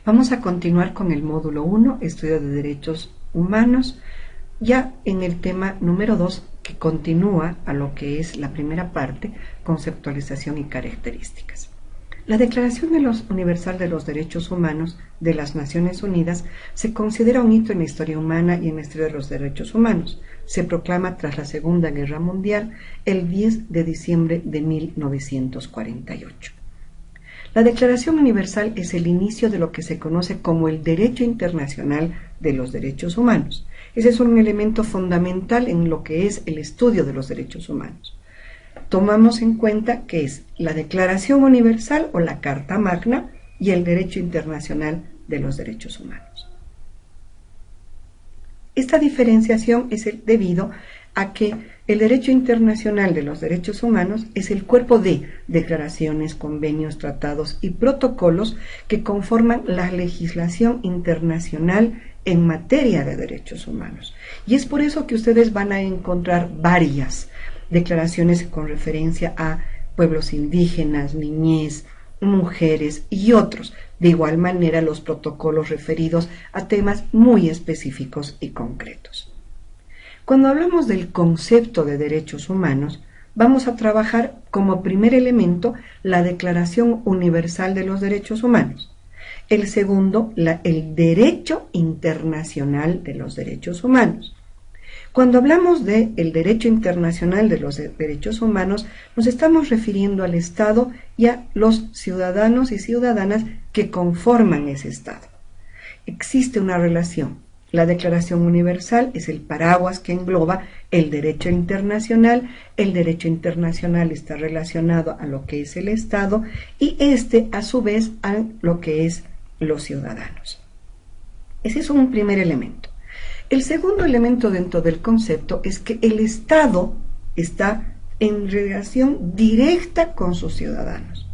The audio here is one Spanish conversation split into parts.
Vamos a continuar con el módulo 1, Estudio de Derechos Humanos, ya en el tema número 2, que continúa a lo que es la primera parte, conceptualización y características. La Declaración Universal de los Derechos Humanos de las Naciones Unidas se considera un hito en la historia humana y en la historia de los derechos humanos. Se proclama tras la Segunda Guerra Mundial el 10 de diciembre de 1948. La Declaración Universal es el inicio de lo que se conoce como el Derecho Internacional de los Derechos Humanos. Ese es un elemento fundamental en lo que es el estudio de los derechos humanos. Tomamos en cuenta que es la Declaración Universal o la Carta Magna y el Derecho Internacional de los Derechos Humanos. Esta diferenciación es debido a que el Derecho Internacional de los Derechos Humanos es el cuerpo de declaraciones, convenios, tratados y protocolos que conforman la legislación internacional en materia de derechos humanos. Y es por eso que ustedes van a encontrar varias declaraciones con referencia a pueblos indígenas, niñez, mujeres y otros. De igual manera, los protocolos referidos a temas muy específicos y concretos. Cuando hablamos del concepto de derechos humanos, vamos a trabajar como primer elemento la Declaración Universal de los Derechos Humanos. El segundo, el Derecho Internacional de los Derechos Humanos. Cuando hablamos del derecho internacional de los derechos humanos, nos estamos refiriendo al Estado y a los ciudadanos y ciudadanas que conforman ese Estado. Existe una relación. La Declaración Universal es el paraguas que engloba el derecho internacional. El derecho internacional está relacionado a lo que es el Estado y a su vez, a lo que es los ciudadanos. Ese es un primer elemento. El segundo elemento dentro del concepto es que el Estado está en relación directa con sus ciudadanos.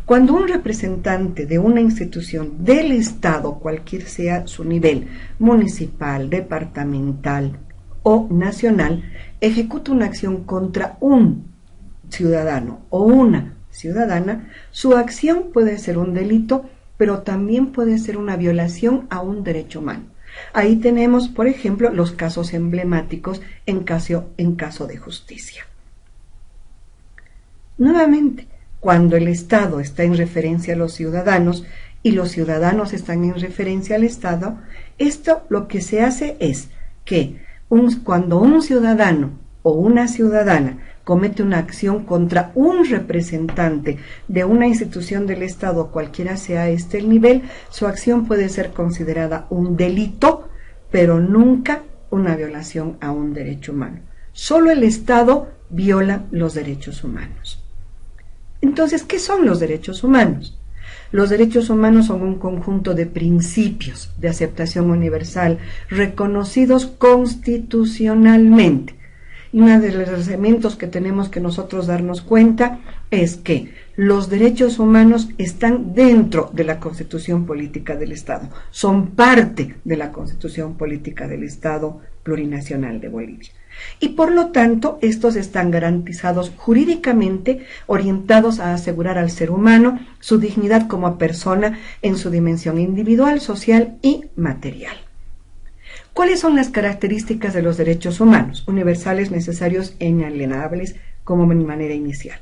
Cuando un representante de una institución del Estado, cualquier sea su nivel, municipal, departamental o nacional, ejecuta una acción contra un ciudadano o una ciudadana, su acción puede ser un delito, pero también puede ser una violación a un derecho humano. Ahí tenemos, por ejemplo, los casos emblemáticos en caso de justicia. Nuevamente, cuando el Estado está en referencia a los ciudadanos y los ciudadanos están en referencia al Estado, esto lo que se hace es que cuando un ciudadano o una ciudadana comete una acción contra un representante de una institución del Estado, cualquiera sea el nivel, su acción puede ser considerada un delito, pero nunca una violación a un derecho humano. Solo el Estado viola los derechos humanos. Entonces, ¿qué son los derechos humanos? Los derechos humanos son un conjunto de principios de aceptación universal reconocidos constitucionalmente. Y uno de los elementos que tenemos que nosotros darnos cuenta es que los derechos humanos están dentro de la Constitución Política del Estado, son parte de la Constitución Política del Estado Plurinacional de Bolivia. Y por lo tanto, estos están garantizados jurídicamente, orientados a asegurar al ser humano su dignidad como persona en su dimensión individual, social y material. ¿Cuáles son las características de los derechos humanos? Universales, necesarios e inalienables como manera inicial.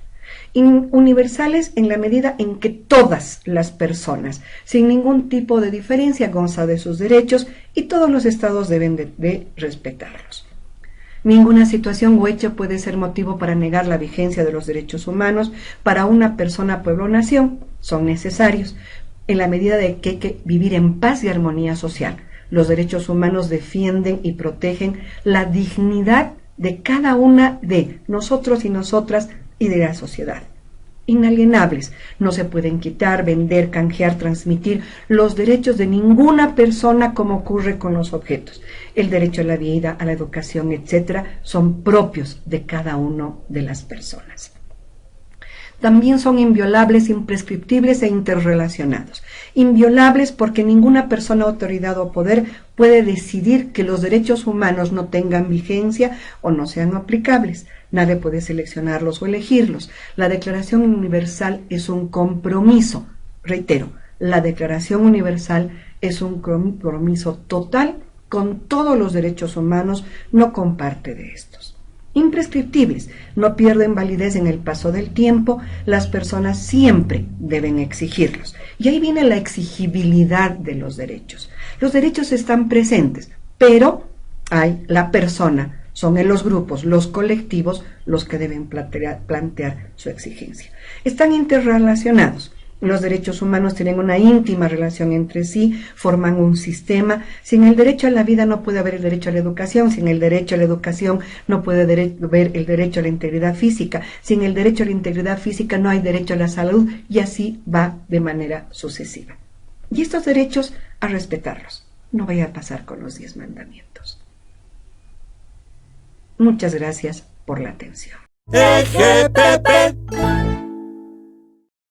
Universales en la medida en que todas las personas, sin ningún tipo de diferencia, gozan de sus derechos y todos los estados deben de respetarlos. Ninguna situación o hecho puede ser motivo para negar la vigencia de los derechos humanos para una persona, pueblo o nación. Son necesarios en la medida de que hay que vivir en paz y armonía social. Los derechos humanos defienden y protegen la dignidad de cada una de nosotros y nosotras y de la sociedad. Inalienables, no se pueden quitar, vender, canjear, transmitir los derechos de ninguna persona como ocurre con los objetos. El derecho a la vida, a la educación, etcétera, son propios de cada una de las personas. También son inviolables, imprescriptibles e interrelacionados. Inviolables porque ninguna persona, autoridad o poder puede decidir que los derechos humanos no tengan vigencia o no sean aplicables. Nadie puede seleccionarlos o elegirlos. La Declaración Universal es un compromiso, reitero, La Declaración Universal es un compromiso total con todos los derechos humanos, no comparte de estos. Imprescriptibles, no pierden validez en el paso del tiempo, las personas siempre deben exigirlos. Y ahí viene la exigibilidad de los derechos. Los derechos están presentes, pero hay la persona, son en los grupos, los colectivos, los que deben plantear su exigencia. Están interrelacionados. Los derechos humanos tienen una íntima relación entre sí, forman un sistema. Sin el derecho a la vida no puede haber el derecho a la educación, sin el derecho a la educación no puede haber el derecho a la integridad física, sin el derecho a la integridad física no hay derecho a la salud, y así va de manera sucesiva. Y estos derechos a respetarlos. No vaya a pasar con los 10 mandamientos. Muchas gracias por la atención. EGPP